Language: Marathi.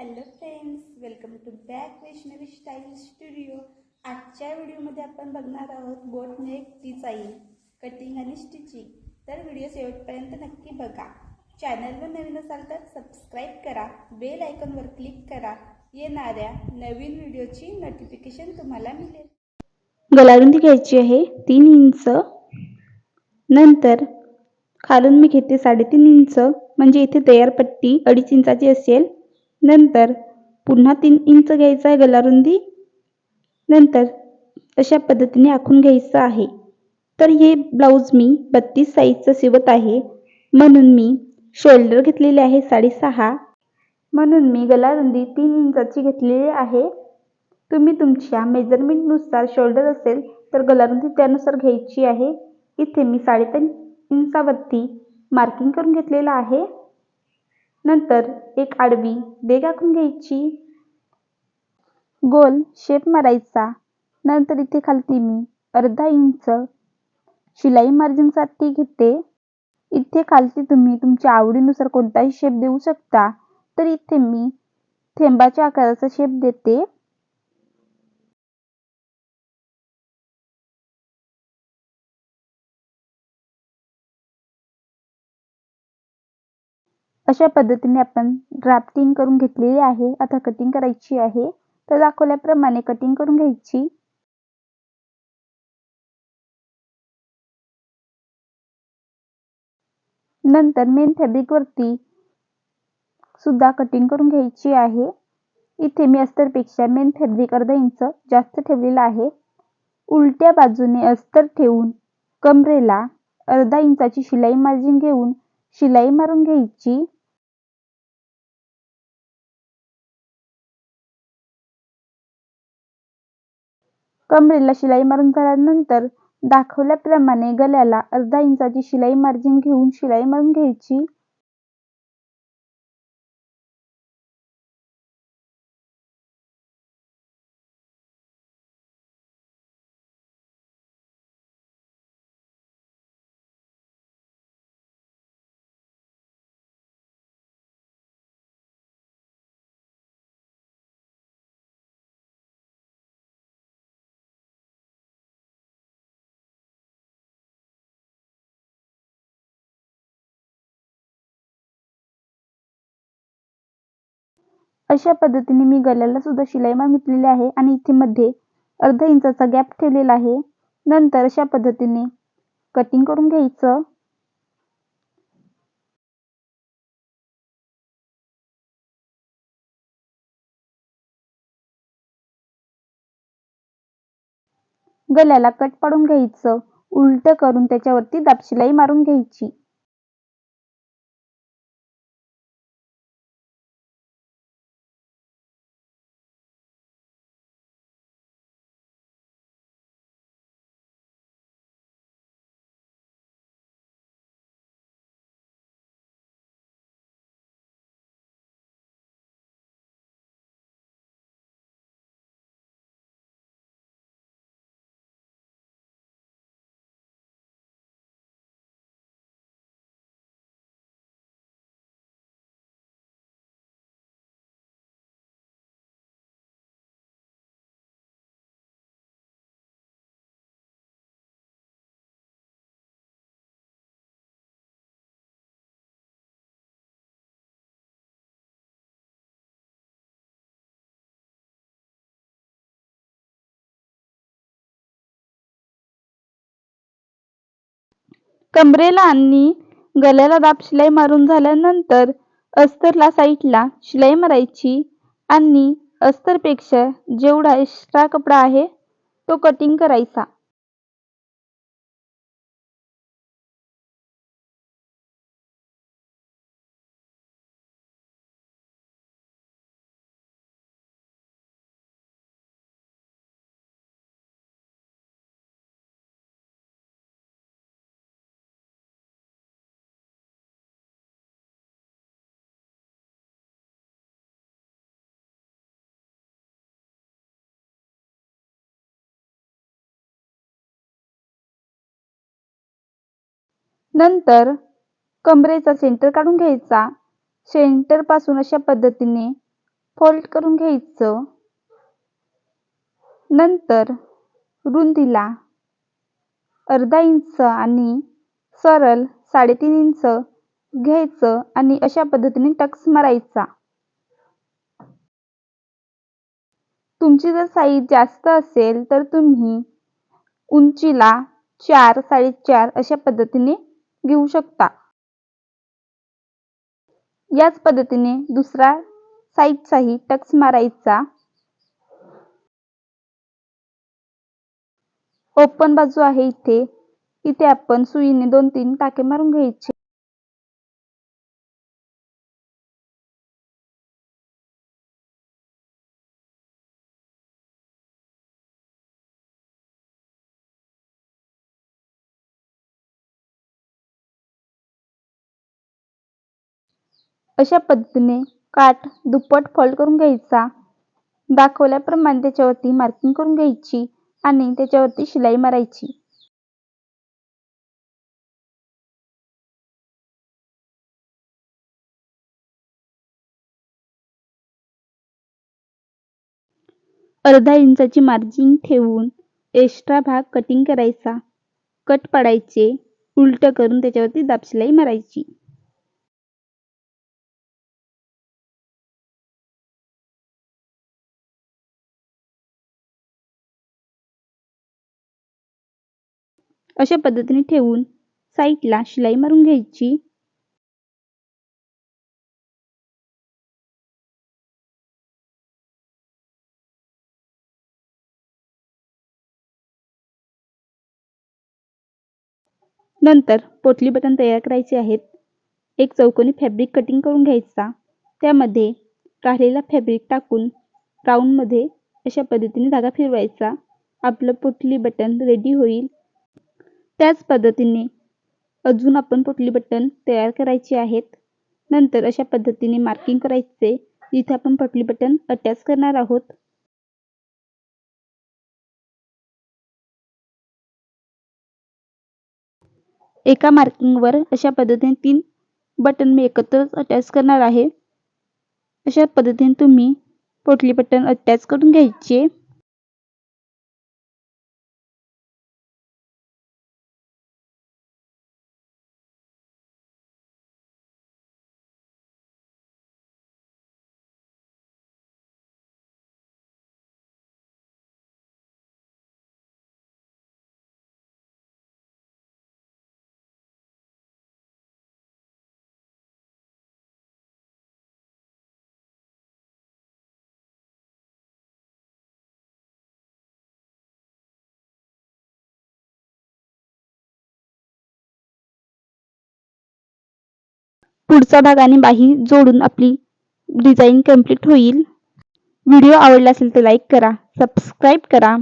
Hello friends, welcome to back Vaishnavi style studio. आजच्या व्हिडिओमध्ये आपण बघणार आहोत बोट नेक डिझाईन, कटिंग आणि स्टिचिंग. तर व्हिडिओ शेवटपर्यंत नक्की बघा. चॅनलवर नवीन असाल तर सबस्क्राईब करा, बेल आयकॉनवर क्लिक करा. येणाऱ्या नवीन व्हिडिओची नोटिफिकेशन तुम्हाला मिळेल. गलारुंदी घ्यायची आहे 3 इंच. नंतर खालून मी घेते 3.5 इंच, म्हणजे इथे तयार पट्टी 2.5 इंचाची असेल. नंतर पुन्हा 3 इंच घ्यायचा आहे गलारुंदी. नंतर अशा पद्धतीने आखून घ्यायचं आहे. तर हे ब्लाऊज मी 32 साईजचं शिवत आहे, म्हणून मी शोल्डर घेतलेले आहे 6.5. म्हणून मी गलारुंदी 3 इंचाची घेतलेली आहे. तुम्ही तुमच्या मेजरमेंटनुसार शोल्डर असेल तर गलारुंदी त्यानुसार घ्यायची आहे. इथे मी 3.5 इंचावरती मार्किंग करून घेतलेलं आहे. नंतर एक आडवी बेग आखून घ्यायची, गोल शेप मारायचा. नंतर इथे खालती मी अर्धा इंच शिलाई मार्जिनसाठी घेते. इथे खालती तुम्ही तुमच्या आवडीनुसार कोणताही शेप देऊ शकता. तर इथे मी थेंबाच्या आकाराचा शेप देते. अशा पद्धतीने आपण ड्राफ्टिंग करून घेतलेली आहे. आता कटिंग करायची आहे. तर दाखवल्याप्रमाणे कटिंग करून घ्यायची. नंतर मेन फॅब्रिक वरती सुद्धा कटिंग करून घ्यायची आहे. इथे मी अस्तरपेक्षा मेन फॅब्रिक अर्धा इंच जास्त ठेवलेला आहे. उलट्या बाजूने अस्तर ठेवून कमरेला अर्धा इंचाची शिलाई मार्जिन घेऊन शिलाई मारून घ्यायची. कमरेला शिलाई मारून झाल्यानंतर दाखवल्याप्रमाणे गळ्याला अर्धा इंचाची शिलाई मार्जिन घेऊन शिलाई मारून घ्यायची. अशा पद्धतीने मी गळ्याला सुद्धा शिलाई मारून घेतलेली आहे आणि इथे मध्ये अर्धा इंचाचा गॅप ठेवलेला आहे. नंतर अशा पद्धतीने कटिंग करून घ्यायचं. गळ्याला कट पाडून घ्यायचं, उलट करून त्याच्यावरती दाब शिलाई मारून घ्यायची. कमरेला आणि गळ्याला दाब शिलाई मारून झाल्यानंतर अस्तरला साईडला शिलाई मारायची आणि अस्तरपेक्षा जेवढा एक्स्ट्रा कपडा आहे तो कटिंग करायचा. नंतर कमरेचा सेंटर काढून घ्यायचा. सेंटर पासून अशा पद्धतीने फोल्ड करून घ्यायचं. नंतर रुंदीला अर्धा इंच आणि सरळ 3.5 इंच घ्यायचं आणि अशा पद्धतीने टक्स मारायचा. तुमची जर साईज जास्त असेल तर तुम्ही उंचीला 4, 4.5 अशा पद्धतीने घेऊ शकता. याच पद्धतीने दुसरा साईडचाही टक्स मारायचा. ओपन बाजू आहे इथे आपण सुईने 2-3 टाके मारून घ्यायचे. अशा पद्धतीने काठ दुप्पट फोल्ड करून घ्यायचा. दाखवल्याप्रमाणे त्याच्यावरती मार्किंग करून घ्यायची आणि त्याच्यावरती शिलाई मारायची. अर्धा इंचाची मार्जिन ठेवून एक्स्ट्रा भाग कटिंग करायचा. कट पाडायचे. उलट करून त्याच्यावरती दाब शिलाई मारायची. अशा पद्धतीने ठेवून साईडला शिलाई मारून घ्यायची. नंतर पोटली बटन तयार करायचे आहेत. एक चौकोनी फॅब्रिक कटिंग करून घ्यायचा. त्यामध्ये काढलेला फॅब्रिक टाकून राऊंडमध्ये अशा पद्धतीने धागा फिरवायचा. आपलं पोटली बटन रेडी होईल. त्याच पद्धतीने अजून आपण पोटली बटन तयार करायची आहेत. नंतर अशा पद्धतीने मार्किंग करायचे जिथे आपण पोटली बटन अटॅच करणार आहोत. एका मार्किंगवर अशा पद्धतीने 3 बटन मी एकत्रच अटॅच करणार आहे. अशा पद्धतीने तुम्ही पोटली बटन अटॅच करून घ्यायचे. पुढचा भाग आणि बाही जोडून आपली डिझाइन कंप्लीट होईल. व्हिडिओ आवडला असेल तर लाईक करा, सबस्क्राईब करा.